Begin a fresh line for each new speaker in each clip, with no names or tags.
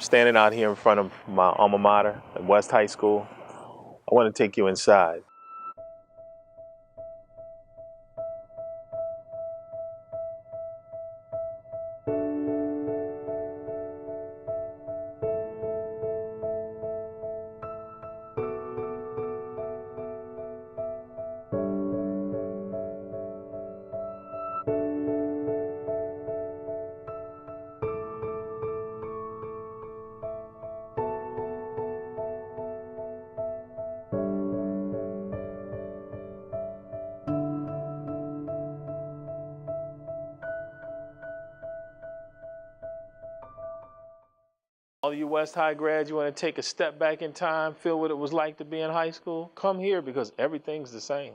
Standing out here in front of my alma mater at West High School. I want to take you inside. All you West High grads, you want to take a step back in time, feel what it was like to be in high school? Come here because everything's the same.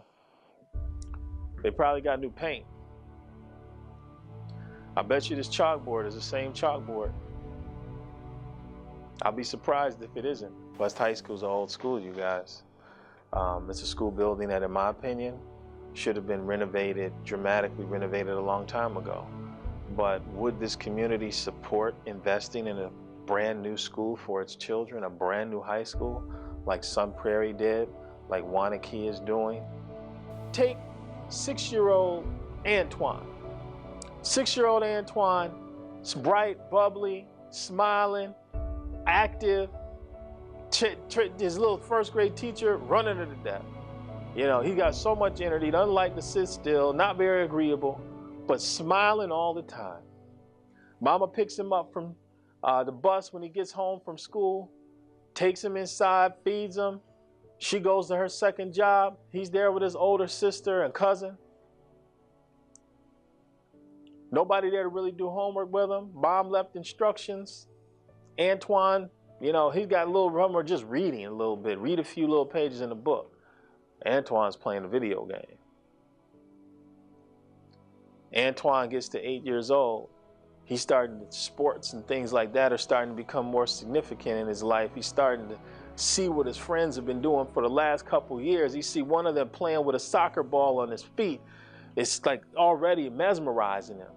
They probably got new paint. I bet you this chalkboard is the same chalkboard. I'll be surprised if it isn't. West High School's an old school, you guys. It's a school building that, in my opinion, should have been renovated, dramatically renovated a long time ago. But would this community support investing in a brand new school for its children, a brand new high school, like Sun Prairie did, like Wanakee is doing? Take 6-year-old Antoine. 6-year-old Antoine, it's bright, bubbly, smiling, active. His little first grade teacher running her to death. You know, he got so much energy, doesn't like to sit still, not very agreeable, but smiling all the time. Mama picks him up from the bus when he gets home from school, takes him inside, feeds him. She goes to her second job. He's there with his older sister and cousin. Nobody there to really do homework with him. Mom left instructions. Antoine, you know, he's got a little rumor just reading a little bit, read a few little pages in the book. Antoine's playing a video game. Antoine gets to 8 years old. He's starting to, sports and things like that are starting to become more significant in his life. He's starting to see what his friends have been doing for the last couple years. You see one of them playing with a soccer ball on his feet. It's like already mesmerizing him.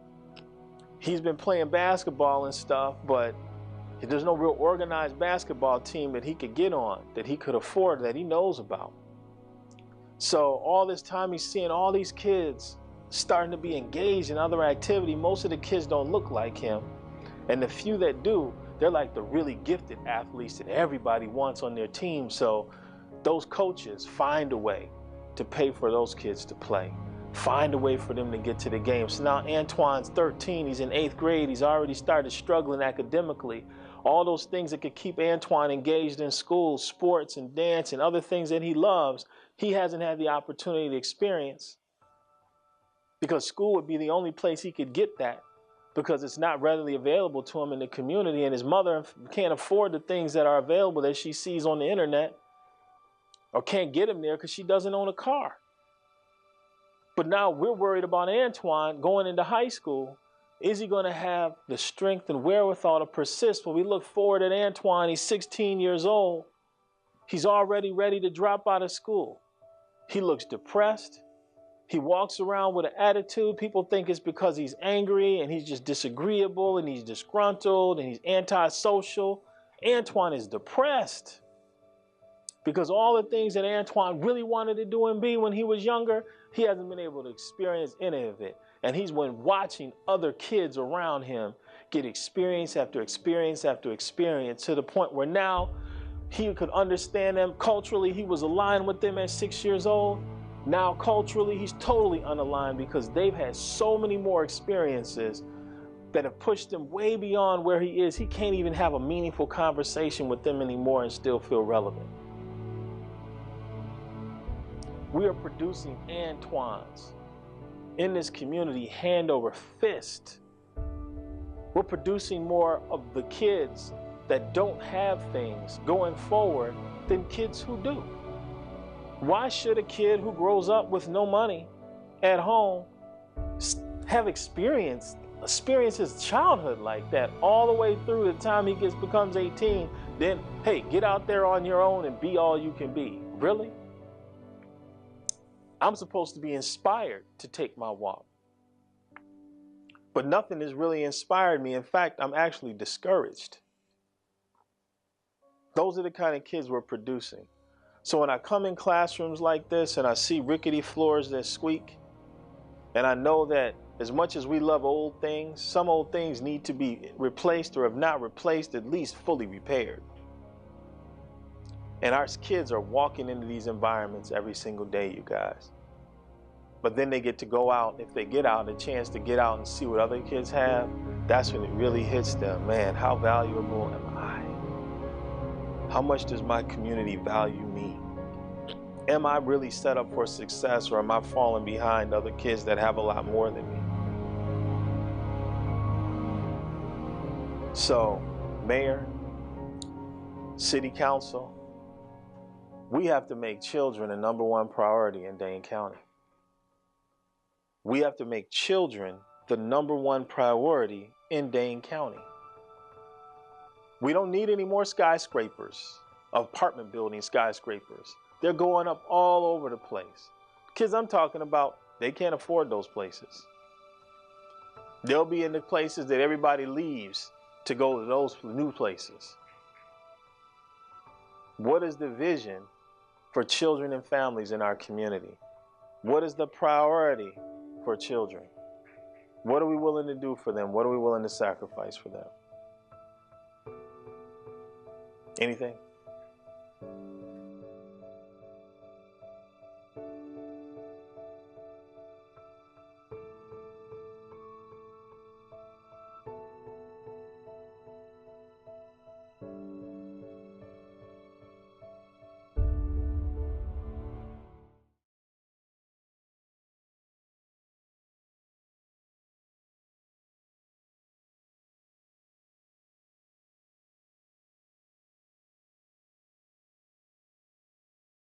He's been playing basketball and stuff, but there's no real organized basketball team that he could get on, that he could afford, that he knows about. So all this time he's seeing all these kids starting to be engaged in other activity. Most of the kids don't look like him. And the few that do, they're like the really gifted athletes that everybody wants on their team. So those coaches find a way to pay for those kids to play. Find a way for them to get to the game. So now Antoine's 13, he's in 8th grade, he's already started struggling academically. All those things that could keep Antoine engaged in school, sports and dance and other things that he loves, he hasn't had the opportunity to experience, because school would be the only place he could get that, because it's not readily available to him in the community, and his mother can't afford the things that are available that she sees on the internet, or can't get him there because she doesn't own a car. But now we're worried about Antoine going into high school. Is he going to have the strength and wherewithal to persist? When we look forward at Antoine, he's 16 years old. He's already ready to drop out of school. He looks depressed. He walks around with an attitude. People think it's because he's angry and he's just disagreeable and he's disgruntled and he's antisocial. Antoine is depressed because all the things that Antoine really wanted to do and be when he was younger, he hasn't been able to experience any of it. And he's been watching other kids around him get experience after experience after experience, to the point where now he could understand them. Culturally, he was aligned with them at 6 years old. Now culturally, he's totally unaligned because they've had so many more experiences that have pushed him way beyond where he is. He can't even have a meaningful conversation with them anymore and still feel relevant. We are producing Antoines in this community hand over fist. We're producing more of the kids that don't have things going forward than kids who do. Why should a kid who grows up with no money at home have experiences childhood like that all the way through the time he becomes 18? Then, hey, get out there on your own and be all you can be. Really? I'm supposed to be inspired to take my walk. But nothing has really inspired me. In fact, I'm actually discouraged. Those are the kind of kids we're producing. So when I come in classrooms like this and I see rickety floors that squeak, and I know that as much as we love old things, some old things need to be replaced, or if not replaced, at least fully repaired. And our kids are walking into these environments every single day, you guys. But then they get to go out, if they get out, a chance to get out and see what other kids have, that's when it really hits them. Man, how valuable am I? How much does my community value me? Am I really set up for success, or am I falling behind other kids that have a lot more than me? So, mayor, city council, we have to make children a #1 priority in Dane County. We have to make children the #1 priority in Dane County. We don't need any more skyscrapers, apartment building skyscrapers. They're going up all over the place. Kids I'm talking about, they can't afford those places. They'll be in the places that everybody leaves to go to those new places. What is the vision for children and families in our community? What is the priority for children? What are we willing to do for them? What are we willing to sacrifice for them? Anything?